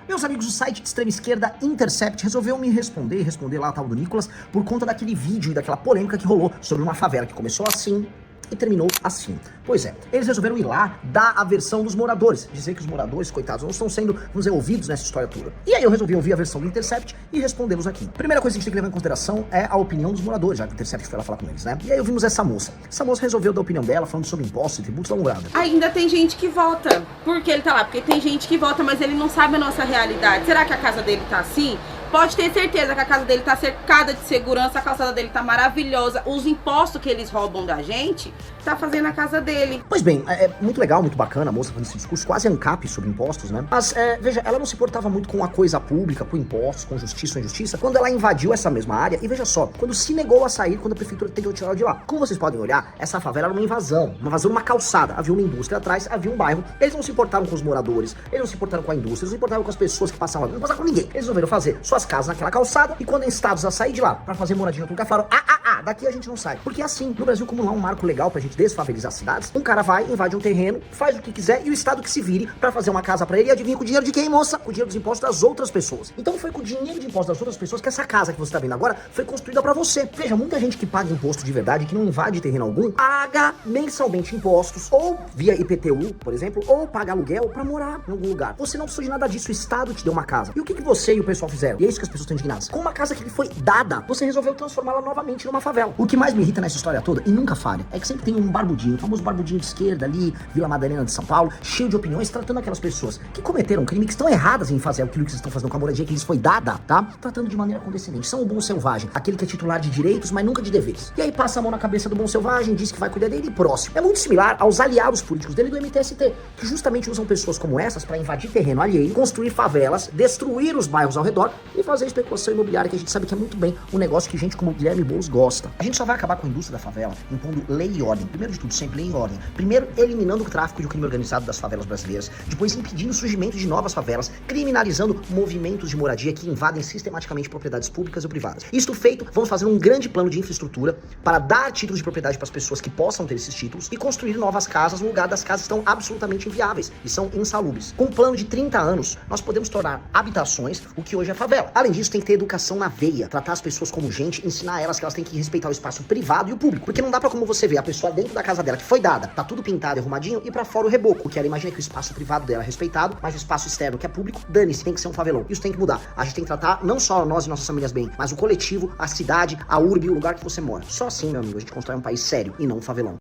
Meus amigos, o site de extrema esquerda Intercept resolveu me responder lá a tal do Nicolas, por conta daquele vídeo e daquela polêmica que rolou sobre uma favela que começou assim e terminou assim. Pois é, eles resolveram ir lá dar a versão dos moradores, dizer que os moradores, coitados, não estão sendo, vamos dizer, ouvidos nessa história toda. E aí eu resolvi ouvir a versão do Intercept e respondê-los aqui. Primeira coisa que a gente tem que levar em consideração é a opinião dos moradores, já que o Intercept foi lá falar com eles, né? E aí ouvimos essa moça. Essa moça resolveu dar a opinião dela, falando sobre impostos e tributos, dá uma olhada. Ainda tem gente que vota. Por que ele tá lá? Porque tem gente que vota, mas ele não sabe a nossa realidade. Será que a casa dele tá assim? Pode ter certeza que a casa dele tá cercada de segurança, a calçada dele tá maravilhosa. Os impostos que eles roubam da gente, tá fazendo a casa dele. Pois bem, é muito legal, muito bacana a moça fazendo esse discurso quase ANCAP sobre impostos, né? Mas, veja, ela não se importava muito com a coisa pública, com impostos, com justiça ou injustiça, quando ela invadiu essa mesma área, e veja só, quando se negou a sair, quando a prefeitura tentou tirar ela de lá. Como vocês podem olhar, essa favela era uma invasão numa calçada, havia uma indústria atrás, havia um bairro, eles não se importavam com os moradores, eles não se importavam com a indústria, eles não se importavam com as pessoas que passavam lá, não passavam com ninguém. Eles resolveram fazer suas casas naquela calçada, e quando instados a sair de lá pra fazer moradia em outro lugar, falaram, daqui a gente não sai. Porque assim, no Brasil, como não há um marco legal pra gente desfavelizar as cidades, um cara vai, invade um terreno, faz o que quiser, e o Estado que se vire pra fazer uma casa pra ele, e adivinha com o dinheiro de quem, moça? Com o dinheiro dos impostos das outras pessoas. Então foi com o dinheiro de impostos das outras pessoas que essa casa que você tá vendo agora foi construída pra você. Veja, muita gente que paga imposto de verdade, que não invade terreno algum, paga mensalmente impostos, ou via IPTU, por exemplo, ou paga aluguel pra morar em algum lugar. Você não precisou de nada disso, o Estado te deu uma casa. E o que você e o pessoal fizeram? E é isso que as pessoas estão indignadas. Com uma casa que lhe foi dada, você resolveu transformá-la novamente numa favela. O que mais me irrita nessa história toda, e nunca falha, é que sempre tem um barbudinho, o famoso barbudinho de esquerda ali, Vila Madalena de São Paulo, cheio de opiniões, tratando aquelas pessoas que cometeram crime, que estão erradas em fazer aquilo que eles estão fazendo com a moradia que lhes foi dada, tá? Tratando de maneira condescendente. São o bom selvagem, aquele que é titular de direitos, mas nunca de deveres. E aí passa a mão na cabeça do bom selvagem, diz que vai cuidar dele e próximo. É muito similar aos aliados políticos dele do MTST, que justamente usam pessoas como essas para invadir terreno alheio, construir favelas, destruir os bairros ao redor e fazer especulação imobiliária, que a gente sabe que é muito bem um negócio que gente como Guilherme Boulos gosta. A gente só vai acabar com a indústria da favela impondo lei e ordem. Primeiro de tudo, sempre lei e ordem. Primeiro, eliminando o tráfico e o crime organizado das favelas brasileiras. Depois, impedindo o surgimento de novas favelas, criminalizando movimentos de moradia que invadem sistematicamente propriedades públicas ou privadas. Isto feito, vamos fazer um grande plano de infraestrutura para dar títulos de propriedade para as pessoas que possam ter esses títulos e construir novas casas no lugar das casas que estão absolutamente inviáveis e são insalubres. Com um plano de 30 anos, nós podemos tornar habitações o que hoje é favela. Além disso, tem que ter educação na veia, tratar as pessoas como gente, ensinar elas que elas têm que respeitar o espaço privado e o público. Porque não dá pra, como você vê, a pessoa dentro da casa dela que foi dada, tá tudo pintado e arrumadinho, e pra fora o reboco. Porque ela imagina que o espaço privado dela é respeitado, mas o espaço externo que é público, dane-se, tem que ser um favelão. Isso tem que mudar. A gente tem que tratar não só nós e nossas famílias bem, mas o coletivo, a cidade, a urbe, o lugar que você mora. Só assim, meu amigo, a gente constrói um país sério e não um favelão.